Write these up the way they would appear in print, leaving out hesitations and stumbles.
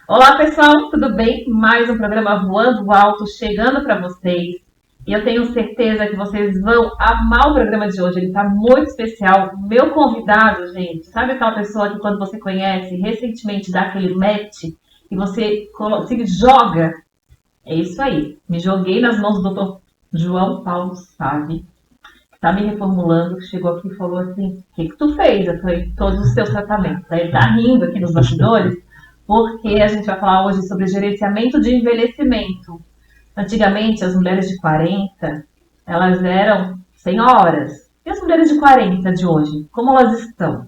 Olá, pessoal, tudo bem? Mais um programa Voando Alto chegando para vocês. E eu tenho certeza que vocês vão amar o programa de hoje. Ele está muito especial. Meu convidado, gente, sabe aquela pessoa que quando você conhece, recentemente dá aquele match e você se joga? É isso aí. Me joguei nas mãos do Dr. João Paulo Sabe, que está me reformulando, que chegou aqui e falou assim: o que tu fez? Eu falei: todos os teus tratamentos. Aí ele tá rindo aqui nos bastidores, porque a gente vai falar hoje sobre gerenciamento de envelhecimento. Antigamente, as mulheres de 40, elas eram senhoras. E as mulheres de 40 de hoje, como elas estão?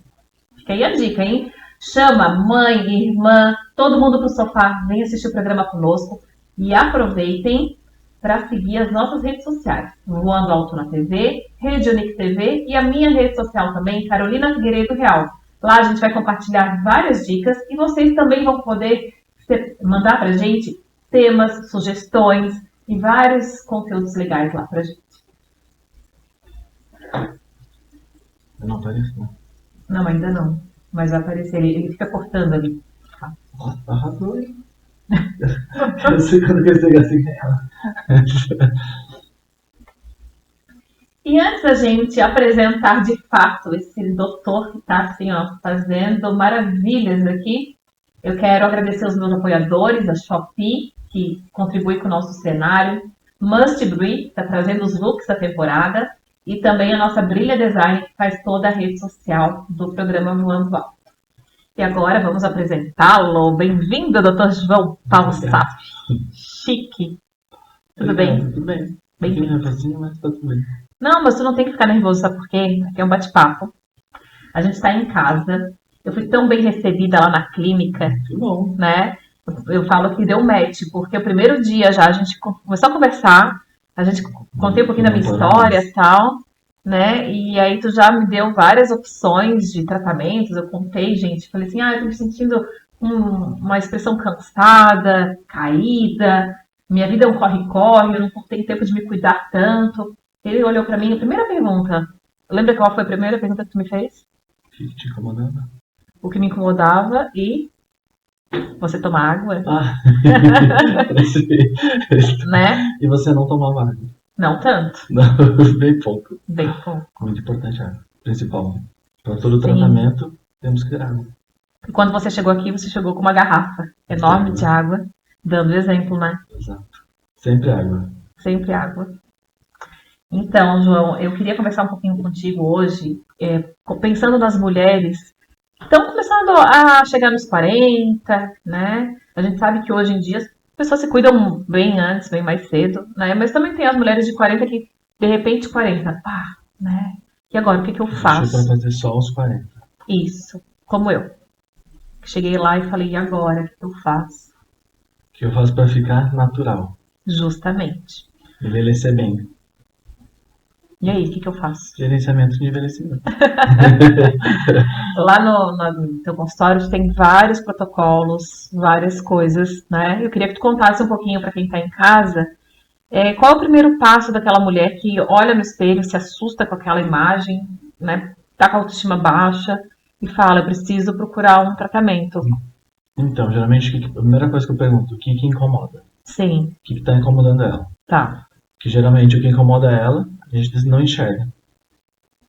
Fica aí a dica, hein? Chama mãe, irmã, todo mundo pro sofá, vem assistir o programa conosco e aproveitem para seguir as nossas redes sociais. Voando Alto na TV, Rede Unique TV e a minha rede social também, Carolina Figueiredo Real. Lá a gente vai compartilhar várias dicas e vocês também vão poder mandar pra gente temas, sugestões e vários conteúdos legais lá pra gente. Não apareceu. Não, ainda não. Mas vai aparecer. Ele fica cortando ali. Nossa, arrasou, hein? Eu sei quando eu chegar assim ela. E antes da gente apresentar de fato esse doutor que está assim, ó, fazendo maravilhas aqui, eu quero agradecer os meus apoiadores, a Shopee, que contribui com o nosso cenário, Must Brie, que está trazendo os looks da temporada, e também a nossa Brilha Design, que faz toda a rede social do programa Voando Alto. E agora vamos apresentá-lo. Bem-vindo, Dr. João Paulo Safi. Chique. Tudo bem? Tudo bem. Bem-vindo. Nervosinho, mas tá tudo bem. Não, mas tu não tem que ficar nervoso, sabe por quê? Aqui é um bate-papo. A gente está em casa. Eu fui tão bem recebida lá na clínica, Que bom. né? Eu falo que deu match, porque o primeiro dia já a gente começou a conversar, a gente contei um pouquinho da minha história e tal, né? E aí tu já me deu várias opções de tratamentos, eu contei, gente, falei assim, eu tô me sentindo uma expressão cansada, caída, minha vida é um corre-corre, eu não tenho tempo de me cuidar tanto. Ele olhou pra mim, a primeira pergunta, lembra qual foi a primeira pergunta que tu me fez? O que te incomodava? O que me incomodava e você toma água, né? E você não tomava água? Não tanto, Não, bem pouco. bem pouco. Muito importante a água. Principal. Para todo Sim. tratamento, temos que ter água. E quando você chegou aqui, você chegou com uma garrafa enorme de água, dando exemplo, né? Exato. Sempre água. Sempre água. Então, João, eu queria conversar um pouquinho contigo hoje, pensando nas mulheres que estão começando a chegar nos 40, né? A gente sabe que hoje em dia as pessoas se cuidam bem antes, bem mais cedo, né? Mas também tem as mulheres de 40 que, de repente, 40, pá, né? E agora, o que eu Deixa faço? pra fazer só os 40. Isso, como eu. Cheguei lá e falei, e agora, o que eu faço? O que eu faço para ficar natural? Justamente. Envelhecer bem. E aí, o que eu faço? Gerenciamento de envelhecimento. Lá no teu consultório tem vários protocolos, várias coisas, né? Eu queria que tu contasse um pouquinho para quem está em casa, qual é o primeiro passo daquela mulher que olha no espelho, se assusta com aquela imagem, né? Tá com a autoestima baixa e fala, eu preciso procurar um tratamento. Então, geralmente, a primeira coisa que eu pergunto, o que incomoda? Sim, O que está incomodando ela? tá. Que geralmente o que incomoda ela, a gente não enxerga.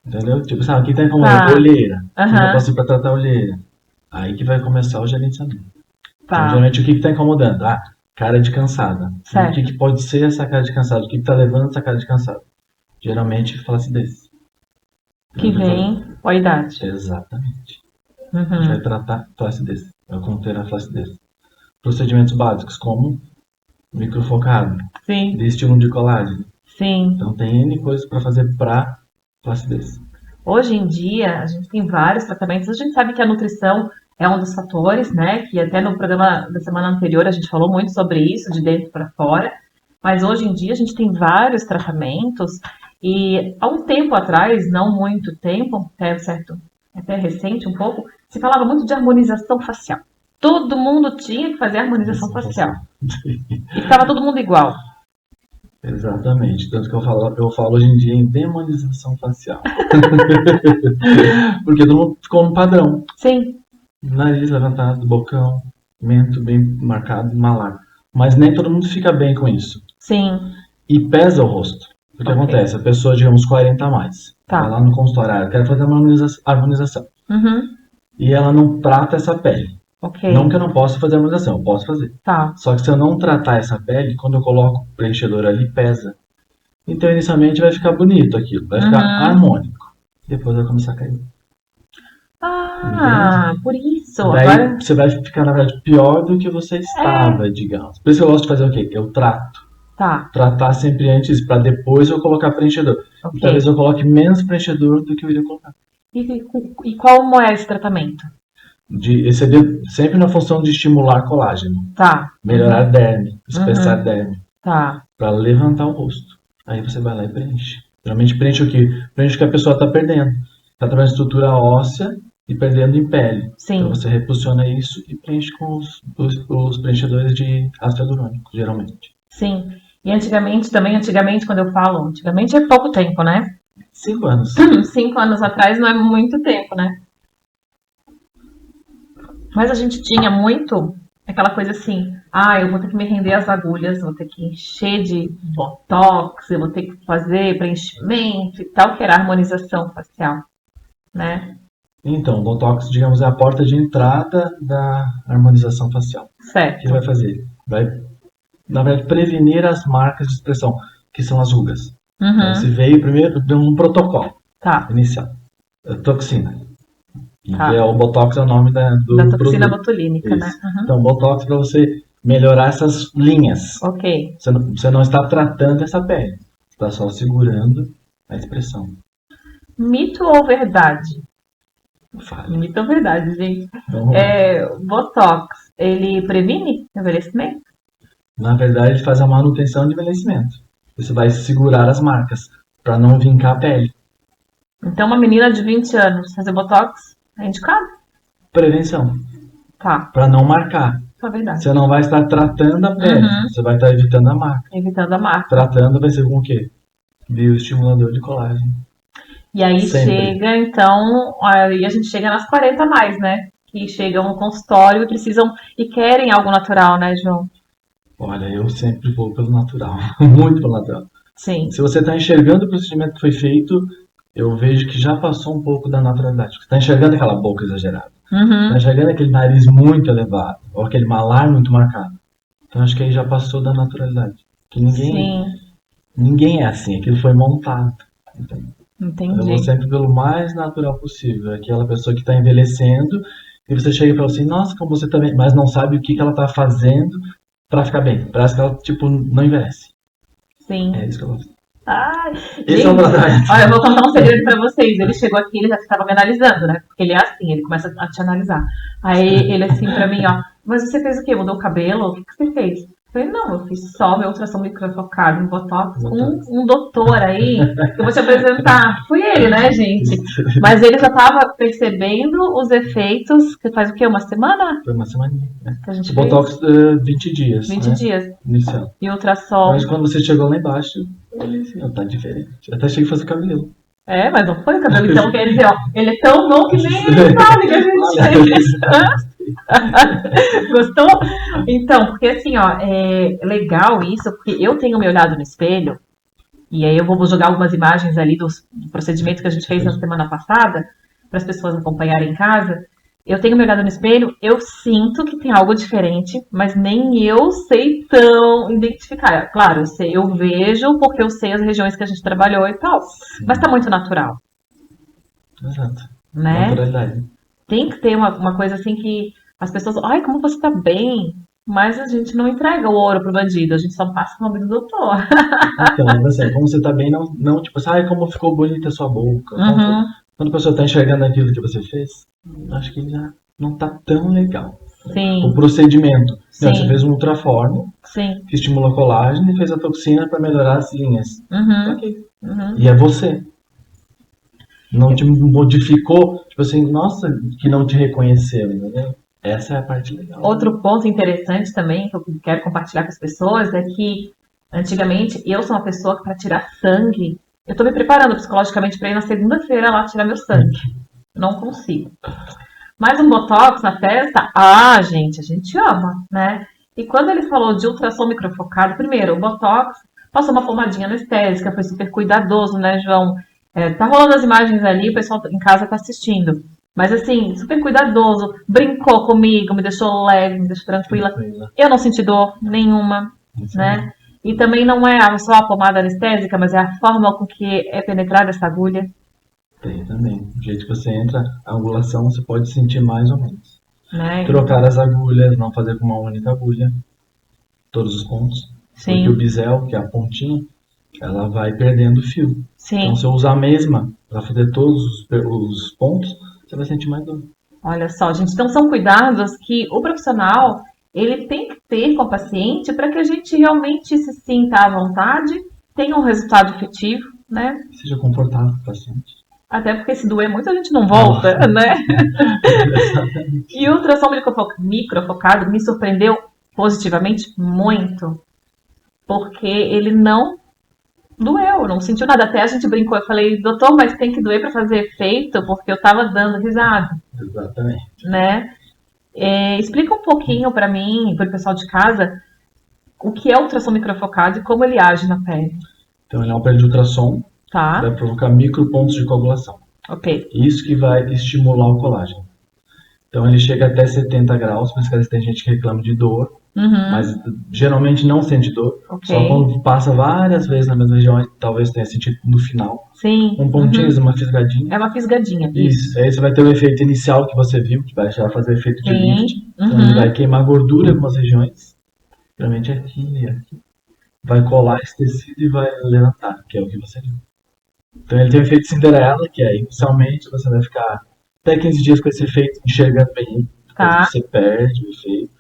Entendeu? Tipo, sabe, o que está incomodando? Tá. Olheira. Aham. Eu posso ir para tratar a olheira. Aí que vai começar o gerenciamento. Então, Tá, geralmente, o que está incomodando? Cara de cansada. certo. O que pode ser essa cara de cansada? O que está levando essa cara de cansada? Geralmente, flacidez. Que vem com a idade. Exatamente. A gente vai Uhum. tratar flacidez. Vai conter a flacidez. Procedimentos básicos, como microfocado, Sim, de estímulo de colágeno. sim. Então, tem N coisas para fazer para flacidez. Hoje em dia, a gente tem vários tratamentos. A gente sabe que a nutrição é um dos fatores, né? Que até no programa da semana anterior a gente falou muito sobre isso, de dentro para fora. Mas hoje em dia a gente tem vários tratamentos. E há um tempo atrás, não muito tempo, até recente um pouco, se falava muito de harmonização facial. Todo mundo tinha que fazer harmonização facial. E ficava todo mundo igual. Exatamente. Tanto que eu falo hoje em dia em demonização facial. Porque todo mundo ficou no padrão. Sim, Nariz levantado, bocão, bem marcado, malar. Mas nem todo mundo fica bem com isso. Sim. E pesa o rosto. O que Ok. acontece? A pessoa, digamos, 40 a mais. Tá. Vai lá no consultório, quer fazer uma harmonização. Uhum. E ela não trata essa pele. Ok. Não que eu não possa fazer harmonização, eu posso fazer. Tá. Só que se eu não tratar essa pele, quando eu coloco o preenchedor ali, pesa. Então, inicialmente, vai ficar bonito aquilo. Vai ficar harmônico. Depois vai começar a cair. Ah, por isso. Daí Agora. você vai ficar, na verdade, pior do que você estava, digamos. Por isso que eu gosto de fazer o quê? Eu trato. Tá. Tratar sempre antes, para depois eu colocar preenchedor. Ok. E talvez eu coloque menos preenchedor do que eu iria colocar. E como é esse tratamento? Esse é sempre na função de estimular colágeno. Tá. Melhorar a derme, espessar a derme. Tá. Para levantar o rosto. Aí você vai lá e preenche. Geralmente preenche o quê? Preenche o que a pessoa está perdendo. Está através de estrutura óssea e perdendo em pele. Sim. Então você reposiciona isso e preenche com os preenchedores de ácido hialurônico, geralmente. Sim. E antigamente, quando eu falo, antigamente é pouco tempo, né? 5 anos. 5 anos atrás não é muito tempo, né? Mas a gente tinha muito aquela coisa assim, eu vou ter que me render às agulhas, vou ter que encher de botox, eu vou ter que fazer preenchimento e tal, que era harmonização facial, né? Então, o Botox, digamos, é a porta de entrada da harmonização facial. O que Certo. ele vai fazer? Vai, na verdade, prevenir as marcas de expressão, que são as rugas. Então, se veio primeiro, deu um protocolo Tá. inicial. Toxina. Tá. Que é o Botox é o nome da toxina produto. botulínica, né? Isso. Então, Botox para você melhorar essas linhas. Ok. Você não está tratando essa pele. Você está só segurando a expressão. Mito ou verdade? Fale. Mito ou verdade, gente? Vamos lá. Botox, ele previne envelhecimento? Na verdade, ele faz a manutenção de envelhecimento. Você vai segurar as marcas para não vincar a pele. Então, uma menina de 20 anos fazer Botox é indicado? Prevenção. Tá. Para não marcar. É verdade. Você não vai estar tratando a pele. Você vai estar evitando a marca. Evitando a marca. Tratando vai ser com o quê? Bioestimulador de colágeno. E aí Sempre. chega, então, aí a gente chega nas 40 a mais, né? Que chegam no consultório e precisam e querem algo natural, né, João? Olha, eu sempre vou pelo natural. Muito pelo natural. Sim. Se você está enxergando o procedimento que foi feito, eu vejo que já passou um pouco da naturalidade. Você está enxergando aquela boca exagerada. Está enxergando aquele nariz muito elevado. Ou aquele malar muito marcado. Então acho que aí já passou da naturalidade. Que ninguém é assim. Aquilo foi montado. Entendi. Eu vou sempre pelo mais natural possível. Aquela pessoa que está envelhecendo e você chega e fala assim, nossa, como você tá bem, mas não sabe o que ela está fazendo para ficar bem. Parece que ela, não envelhece. Sim. É isso que eu gosto. Ai, Esse é o tratamento. Olha, eu vou contar um segredo pra vocês. Ele chegou aqui, ele já estava me analisando, né? Porque ele é assim, ele começa a te analisar. Aí ele assim pra mim, mas você fez o quê? Mudou o cabelo? O que você fez? Eu falei, não, eu fiz só meu ultrassom microfocado em Botox com um doutor aí, eu vou te apresentar. Fui ele, né, gente? Mas ele já estava percebendo os efeitos, que faz o quê? Uma semana? Foi uma semaninha, né? Que a gente Botox 20 dias. 20 né? dias. Inicial. E ultrassom. Mas quando você chegou lá embaixo, ele assim, tá diferente. Até cheguei a fazer cabelo. Mas não foi o cabelo. Então, quer dizer, ele é tão bom que nem ele sabe que a gente fez. Gostou? Então, porque assim, é legal isso, porque eu tenho me olhado no espelho, e aí eu vou jogar algumas imagens ali do procedimento que a gente fez na semana passada, para as pessoas acompanharem em casa. Eu tenho me olhado no espelho, eu sinto que tem algo diferente, mas nem eu sei tão identificar. Claro, eu vejo porque eu sei as regiões que a gente trabalhou e tal, mas tá muito natural. Exato. Né? Naturalidade. Tem que ter uma coisa assim que as pessoas, ai, como você tá bem, mas a gente não entrega o ouro pro bandido, a gente só passa o nome do doutor. Então, assim, como você tá bem, não tipo assim, ai, como ficou bonita a sua boca. Quando a pessoa tá enxergando aquilo que você fez, acho que já não tá tão legal. Sim. O procedimento. Sim. Não, você fez um ultraforno, Sim. que estimula colágeno e fez a toxina para melhorar as linhas. Ok. E é você. Não te modificou, tipo assim, nossa, que não te reconheceu, entendeu? Essa é a parte legal. Outro ponto interessante também, que eu quero compartilhar com as pessoas, é que antigamente eu sou uma pessoa que para tirar sangue, eu tô me preparando psicologicamente para ir na segunda-feira lá tirar meu sangue. Não consigo. Mais um botox na testa? Ah, gente, a gente ama, né? E quando ele falou de ultrassom microfocado, primeiro, o botox passou uma pomadinha anestésica, foi super cuidadoso, né, João? Tá rolando as imagens ali, o pessoal em casa tá assistindo. Mas assim, super cuidadoso, brincou comigo, me deixou leve, me deixou tranquila. Eu não senti dor nenhuma, né? E também não é só a pomada anestésica, mas é a forma com que é penetrada essa agulha. Tem também. Do jeito que você entra, a angulação você pode sentir mais ou menos. Né? Trocar as agulhas, não fazer com uma única agulha, todos os pontos. Sim. Porque o bisel, que é a pontinha, ela vai perdendo o fio. Sim. Então se eu usar a mesma para fazer todos os pontos, você vai sentir mais dor. Olha só, gente, então são cuidados que o profissional ele tem que ter com o paciente para que a gente realmente se sinta à vontade, tenha um resultado efetivo, né? Seja confortável para o paciente. Até porque se doer muito a gente não volta, né? E o ultrassom microfocado me surpreendeu positivamente muito, porque ele não doeu, não sentiu nada. Até a gente brincou, eu falei, doutor, mas tem que doer para fazer efeito, porque eu tava dando risada. Exatamente. Né? Explica um pouquinho para mim, para o pessoal de casa, o que é o ultrassom microfocado e como ele age na pele. Então ele é um aparelho de ultrassom. Tá. Vai provocar micropontos de coagulação. Ok. Isso que vai estimular o colágeno. Então ele chega até 70 graus, por isso que tem gente que reclama de dor, mas geralmente não sente dor. Okay. Só quando passa várias vezes na mesma região, talvez tenha sentido no final. Sim. Um pontinho, uma fisgadinha. É uma fisgadinha. Isso. Aí você vai ter o efeito inicial que você viu, que vai já fazer efeito de lift. Então ele vai queimar gordura em algumas regiões. Geralmente aqui e aqui. Vai colar esse tecido e vai levantar, que é o que você viu. Então ele tem o efeito Cinderela, que é inicialmente você vai ficar até 15 dias com esse efeito enxergando bem, depois você perde o efeito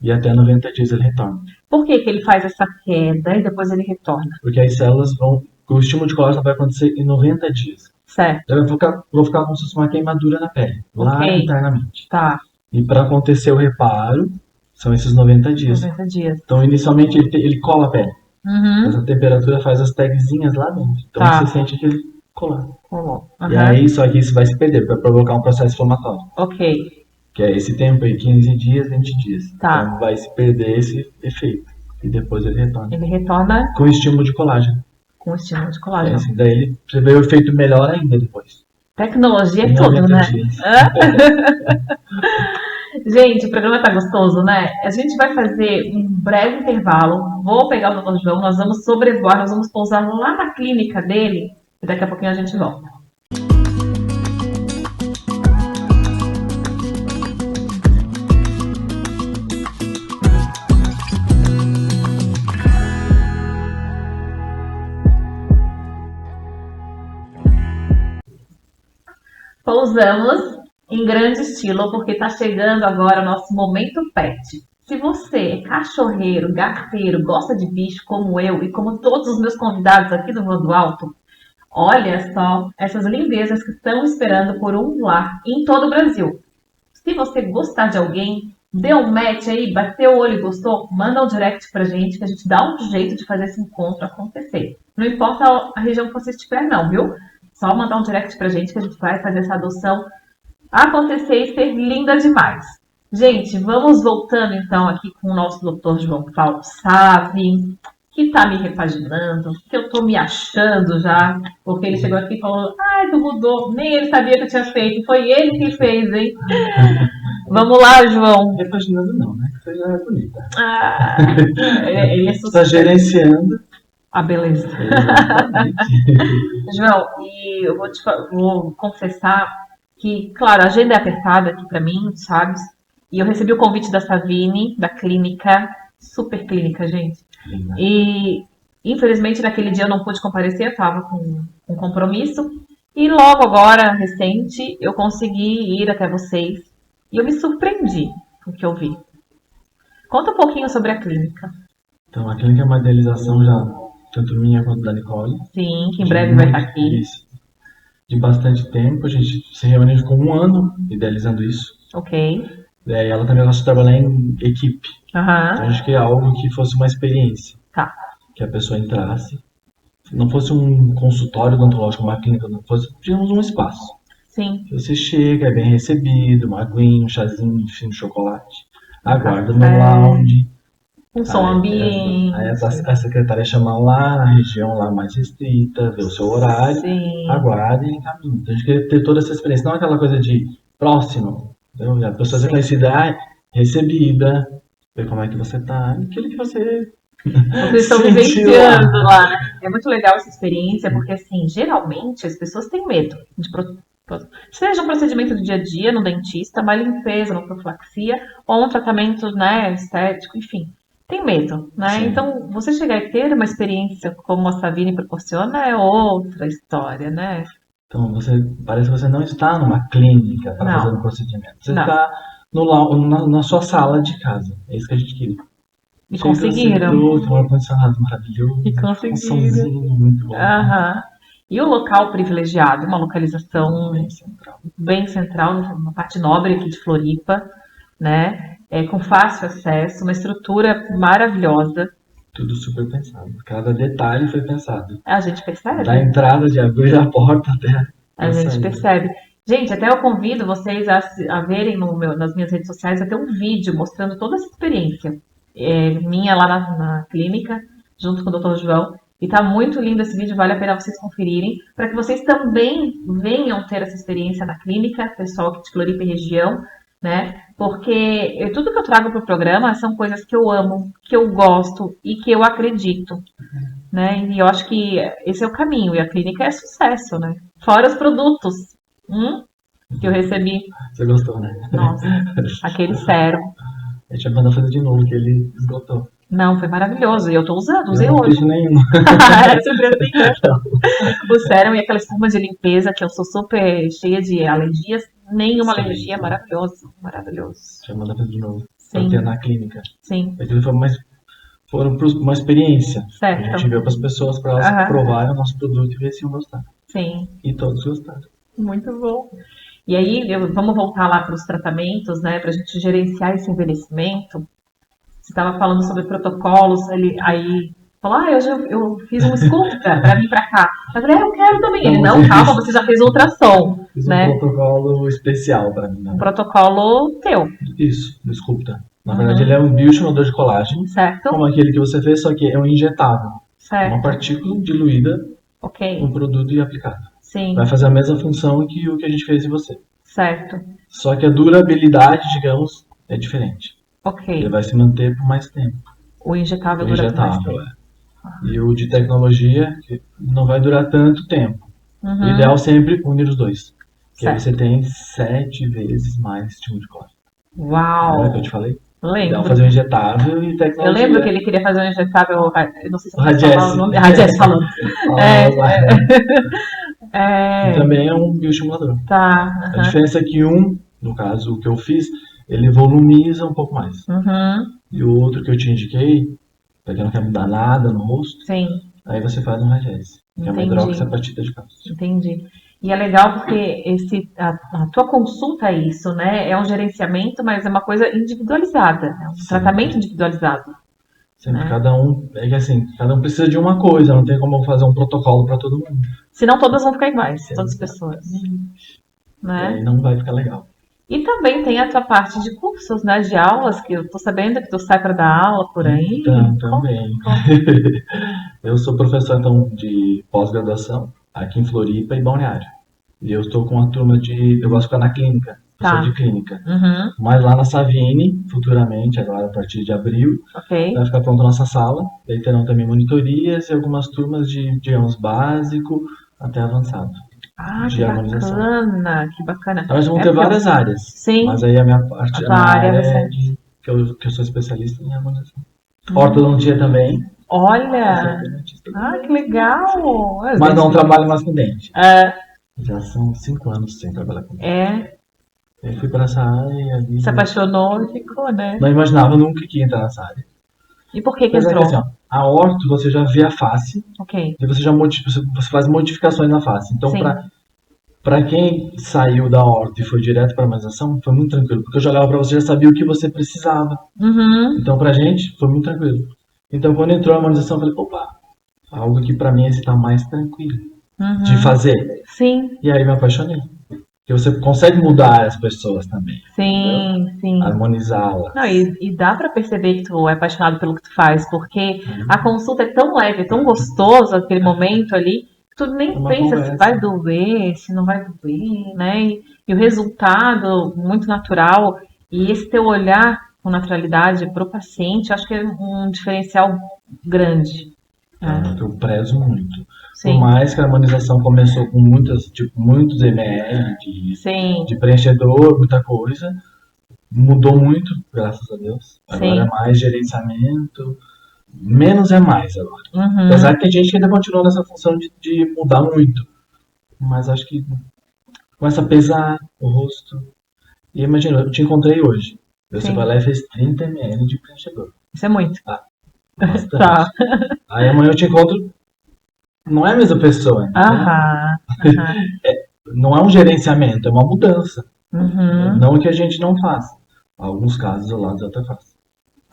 e até 90 dias ele retorna. Por que ele faz essa queda e depois ele retorna? Porque as células vão, o estímulo de colágeno vai acontecer em 90 dias. Certo. Então vai provocar como se fosse uma queimadura na pele, lá internamente. Tá. E para acontecer o reparo, são esses 90 dias. 90 dias. Então inicialmente ele cola a pele. Essa temperatura faz as tagzinhas lá dentro. Então você sente aquele colar. E aí, só que isso vai se perder, vai provocar um processo inflamatório. Ok. Que é esse tempo aí, 15 dias, 20 dias. Tá. Então vai se perder esse efeito. E depois ele retorna. Ele retorna com estímulo de colágeno. Com estímulo de colágeno. Assim, daí você vê o efeito melhor ainda depois. Tecnologia é tudo, né? Gente, o programa tá gostoso, né? A gente vai fazer um breve intervalo. Vou pegar o Dr. João, nós vamos sobrevoar, nós vamos pousar lá na clínica dele e daqui a pouquinho a gente volta. Pousamos em grande estilo, porque tá chegando agora o nosso momento pet. Se você é cachorreiro, gateiro, gosta de bicho como eu e como todos os meus convidados aqui do Voando Alto, olha só essas lindezas que estão esperando por um lar em todo o Brasil. Se você gostar de alguém, dê um match aí, bateu o olho e gostou, manda um direct pra gente que a gente dá um jeito de fazer esse encontro acontecer. Não importa a região que você estiver não, viu? Só mandar um direct pra gente que a gente vai fazer essa adoção acontecer e ser linda demais. Gente, vamos voltando então aqui com o nosso Dr. João Paulo Savi, que tá me repaginando, que eu tô me achando já, porque ele chegou aqui e falou, ai, tu mudou, nem ele sabia que eu tinha feito, foi ele que fez, hein? Vamos lá, João. Repaginando não, né? Você já é bonita. Ah, ele é Está gerenciando a beleza. João, e eu vou confessar que, claro, a agenda é apertada aqui pra mim, sabe? E eu recebi o convite da Savini, da clínica, super clínica, gente. E, infelizmente, naquele dia eu não pude comparecer, eu tava com um compromisso. E logo agora, recente, eu consegui ir até vocês. E eu me surpreendi com o que eu vi. Conta um pouquinho sobre a clínica. Então, a clínica é uma idealização já, tanto minha quanto da Nicole. Sim, que em breve vai estar aqui. Isso. De bastante tempo, a gente se reuniu com um ano idealizando isso. Ok. E ela também gosta de trabalhar em equipe. Então a gente queria algo que fosse uma experiência. Tá. Que a pessoa entrasse. Não fosse um consultório odontológico, uma clínica, não fosse, digamos, um espaço. Sim. Você chega, é bem recebido, uma aguinha, um chazinho, um chocolate. Aguarda no Café. lounge. Um som ambiente. Aí a secretária chama lá na região lá mais restrita, vê o seu horário, Sim. aguarda e encaminha. Então a gente quer ter toda essa experiência, não aquela coisa de próximo. Entendeu? A pessoa é conhecida, recebida, ver como é que você tá, aquilo que você vocês estão vivenciando lá, né? É muito legal essa experiência, porque assim, geralmente as pessoas têm medo de seja um procedimento do dia a dia no dentista, uma limpeza, uma profilaxia, ou um tratamento, né, estético, enfim. Tem medo, né? Sim. Então, você chegar e ter uma experiência como a Savini proporciona é outra história, né? Então, parece que você não está numa clínica para fazer um procedimento. Você está na sua sala de casa. É isso que a gente queria. E conseguiram. Um ar-condicionado maravilhoso. E conseguiram. Um somzinho muito bom. E o local privilegiado, uma localização bem central, na parte nobre aqui de Floripa, né? Com fácil acesso, uma estrutura maravilhosa. Tudo super pensado. Cada detalhe foi pensado. A gente percebe. Da entrada, de abrir a porta até a gente percebe. Gente, até eu convido vocês a verem nas minhas redes sociais até um vídeo mostrando toda essa experiência minha lá na clínica, junto com o Dr. João. E tá muito lindo esse vídeo, vale a pena vocês conferirem, para que vocês também venham ter essa experiência na clínica, pessoal aqui de Floripa e região, né? Porque tudo que eu trago para o programa são coisas que eu amo, que eu gosto e que eu acredito, né? E eu acho que esse é o caminho, e a clínica é sucesso, né? Fora os produtos que eu recebi. Você gostou, né? Nossa, aquele sérum. A gente vai mandar fazer de novo, que ele esgotou. Não, foi maravilhoso. E eu tô usando, usei hoje. Não nenhum. O sérum e aquela espuma de limpeza, que eu sou super cheia de alergias. Nenhuma alergia, maravilhoso. Maravilhoso. Já manda fazer de novo. Sim. Pra ter na clínica. Sim. Foram uma experiência. Certo. A gente veio para as pessoas para elas provarem o nosso produto e ver se iam gostar. Sim. E todos gostaram. Muito bom. E aí, vamos voltar lá para os tratamentos, né? Para a gente gerenciar esse envelhecimento. Você estava falando sobre protocolos, aí falou, eu fiz um Sculptra para vir para cá. Eu falei, eu quero também. Ele, não, calma, você já fez ultrassom. Fiz né? um protocolo especial para mim. Né? Um protocolo teu. Isso, do Sculptra. Na verdade, ele é um bioestimulador de colágeno. Certo. Como aquele que você fez, só que é um injetável. Certo. Uma partícula diluída no produto e aplicado. Sim. Vai fazer a mesma função que o que a gente fez em você. Certo. Só que a durabilidade, digamos, é diferente. Ele vai se manter por mais tempo. O injetável dura por mais tempo. E o de tecnologia não vai durar tanto tempo. O ideal sempre unir os dois. Porque aí você tem 7 vezes mais estímulo de colágeno. Uau! Lembra que eu te falei? Lembro. Ideal fazer um injetável e tecnologia. Eu lembro que ele queria fazer um injetável, eu não sei se eu falar o nome. Radiesse falando. E também é um bioestimulador. Tá. A diferença é que no caso, o que eu fiz, ele volumiza um pouco mais. E o outro que eu te indiquei, pra quem não quer mudar nada no rosto, sim. Aí você faz um Radiesse, que é uma hidroxapatita de cálcio. Entendi. E é legal porque a tua consulta é isso, né? É um gerenciamento, mas é uma coisa individualizada, é um tratamento individualizado. Sempre, cada um precisa de uma coisa, não tem como fazer um protocolo para todo mundo. Senão todas vão ficar iguais, todas as pessoas. Né? Aí não vai ficar legal. E também tem a tua parte de cursos, né, de aulas, que eu tô sabendo que tu sai para dar aula por aí. Então, também. Eu sou professor, então, de pós-graduação aqui em Floripa e Balneário. E eu estou com uma turma eu gosto de ficar na clínica, professor de clínica. Mas lá na Savini, futuramente, agora a partir de abril, vai ficar pronta a nossa sala. Daí terão também monitorias e algumas turmas de, digamos, básico até avançado. Ah, que bacana, que bacana. Nós vamos ter várias áreas. Sim. Mas aí a minha parte é que eu sou especialista em harmonização. Ortodontia também. Olha! Que legal! Mas não trabalho mais com dente. Já são 5 anos sem trabalhar com dente. Eu fui para essa área e ali... Se apaixonou e ficou, né? Não imaginava nunca que ia entrar nessa área. E por que entrou? Assim, a orto você já vê a face. E você faz modificações na face. Então, para quem saiu da orto e foi direto para a harmonização, foi muito tranquilo. Porque eu jogava para você, já sabia o que você precisava. Então, pra gente, foi muito tranquilo. Então, quando entrou a harmonização, eu falei, opa, algo que para mim está mais tranquilo de fazer. Sim. E aí me apaixonei. que você consegue mudar as pessoas também. Sim, entendeu? sim. Harmonizá-las. Não, e dá pra perceber que tu é apaixonado pelo que tu faz, porque a consulta é tão leve, é tão gostoso aquele momento ali, que tu É nem uma pensa se vai conversa. doer, se não vai doer, né? E o resultado muito natural, e esse teu olhar com naturalidade pro paciente, eu acho que é um diferencial grande, né? É o que eu prezo muito. Por Sim, mais que a harmonização começou com muitos ml sim, de preenchedor, muita coisa, mudou muito, graças a Deus. Agora é sim. mais gerenciamento, menos é mais agora. Apesar Uhum, que tem gente que ainda continua nessa função de mudar muito. Mas acho que começa a pesar o rosto. E imagina, eu te encontrei hoje. Você vai sim. lá e fez 30 ml de preenchedor. Isso é muito. Ah, bastante. Tá. Aí amanhã eu te encontro, não é a mesma pessoa, entendeu? Aham, aham. Não é um gerenciamento, é uma mudança. Uhum, Não que a gente não faça. Alguns casos isolados eu até faço.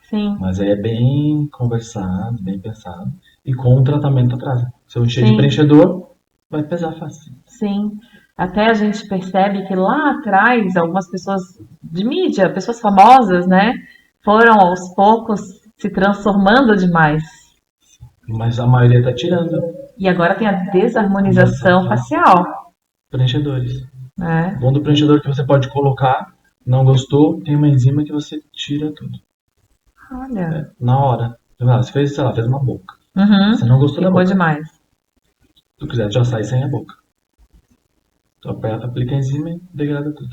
sim, Mas aí é bem conversado, bem pensado. E com o tratamento atrás. Se eu encher de sim. preenchedor, vai pesar fácil. Sim, até a gente percebe que lá atrás algumas pessoas de mídia, pessoas famosas, né, foram aos poucos se transformando demais. Mas a maioria tá tirando. E agora tem a Harmonização desarmonização facial. facial, Preenchedores. O né? bom do preenchedor é que você pode colocar, não gostou, tem uma enzima que você tira tudo. Olha, Na hora. Você fez, sei lá, fez uma boca. uhum, Você não gostou da ficou boca. demais. Se tu quiser, já sai sem a boca. Tu aplica a enzima e degrada tudo.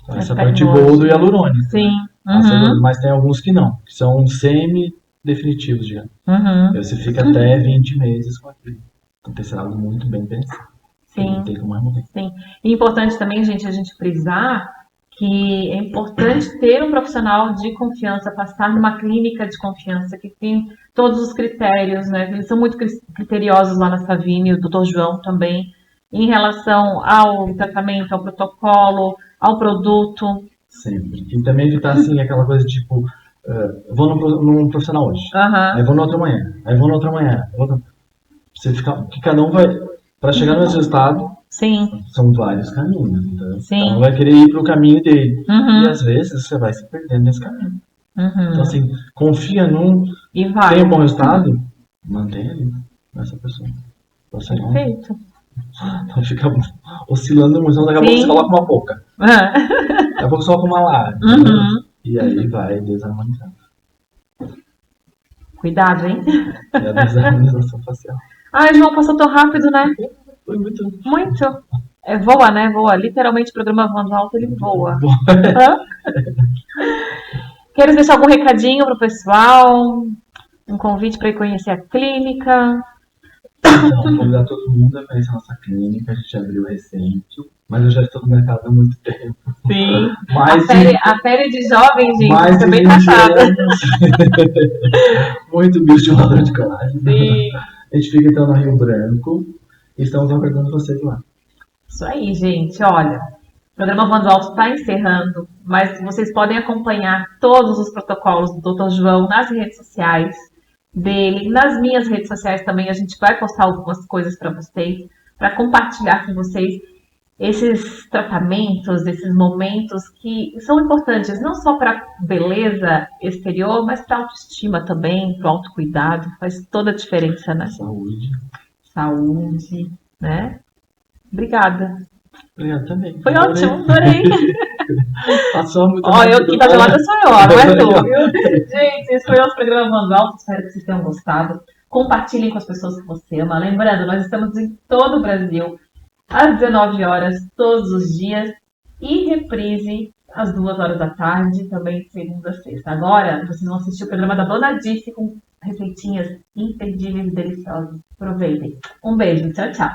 Então, essa é a parte boa do Tecnologia. hialurônico, Sim, né? uhum, Mas tem alguns que não, que são semi-definitivos já. uhum, Aí você fica até 20 meses com aquilo. Então tem que ser algo muito bem pensado. Que ele sim. tem como harmonizar. Sim. E é importante também, gente, a gente frisar que é importante ter um profissional de confiança, passar numa clínica de confiança que tem todos os critérios, né? Eles são muito criteriosos lá na Savine, o Dr. João também, em relação ao tratamento, ao protocolo, ao produto. Sempre. E também evitar assim aquela coisa tipo, eu vou num profissional hoje, Aham. aí vou na outra manhã, aí vou na outra manhã. Você fica, que cada um vai. Para chegar nesse resultado, Sim, são vários caminhos. Então, cada um sim. vai querer ir para o caminho dele. E Uhum, às vezes você vai se perdendo nesse caminho. Então, uhum. assim, confia num. E vai. Tem um bom resultado? Mantenha ali nessa pessoa. Você Perfeito. não fica oscilando muito, senão daqui a pouco você Sim. coloca uma boca. Daqui a pouco você coloca uma lábia. Uhum. E aí vai desarmonizando. Cuidado, hein? É a desarmonização facial. Ai, João, passou tão rápido, né? Foi muito. Muito. É, voa, né? Voa. Literalmente, o programa Voando Alto, ele voa. Bom. Hã? Queres deixar algum recadinho pro pessoal? Um convite para ir conhecer a clínica? Então, convidar todo mundo a conhecer a nossa clínica. A gente abriu recente, mas eu já estou no mercado há muito tempo. Sim. Mais de, A pele de jovem, gente, mais foi de bem 20 tratada. anos. Muito bioestimulador de colágeno. Sim. A gente fica então no Rio Branco e estamos aguardando vocês lá. Isso aí, gente. Olha, o programa Voando Alto está encerrando, mas vocês podem acompanhar todos os protocolos do Dr. João nas redes sociais dele, nas minhas redes sociais também. A gente vai postar algumas coisas para vocês, para compartilhar com vocês esses tratamentos, esses momentos que são importantes não só para beleza exterior, mas para autoestima também, para o autocuidado. Faz toda a diferença, né? Saúde. Saúde, né? Obrigada. Obrigado também. Foi ótimo, adorei. Passou muito Ó, eu rápido. aqui tá gelada sou eu, ó, não é tu, viu? Gente, esse foi o nosso programa Voando Alto. Espero que vocês tenham gostado. Compartilhem com as pessoas que você ama. Lembrando, nós estamos em todo o Brasil, às 19 horas, todos os dias. E reprise às 2 horas da tarde, também de segunda a sexta. Agora, vocês vão assistir o programa da Dona Dice com receitinhas imperdíveis e deliciosas. Aproveitem. Um beijo. Tchau, tchau.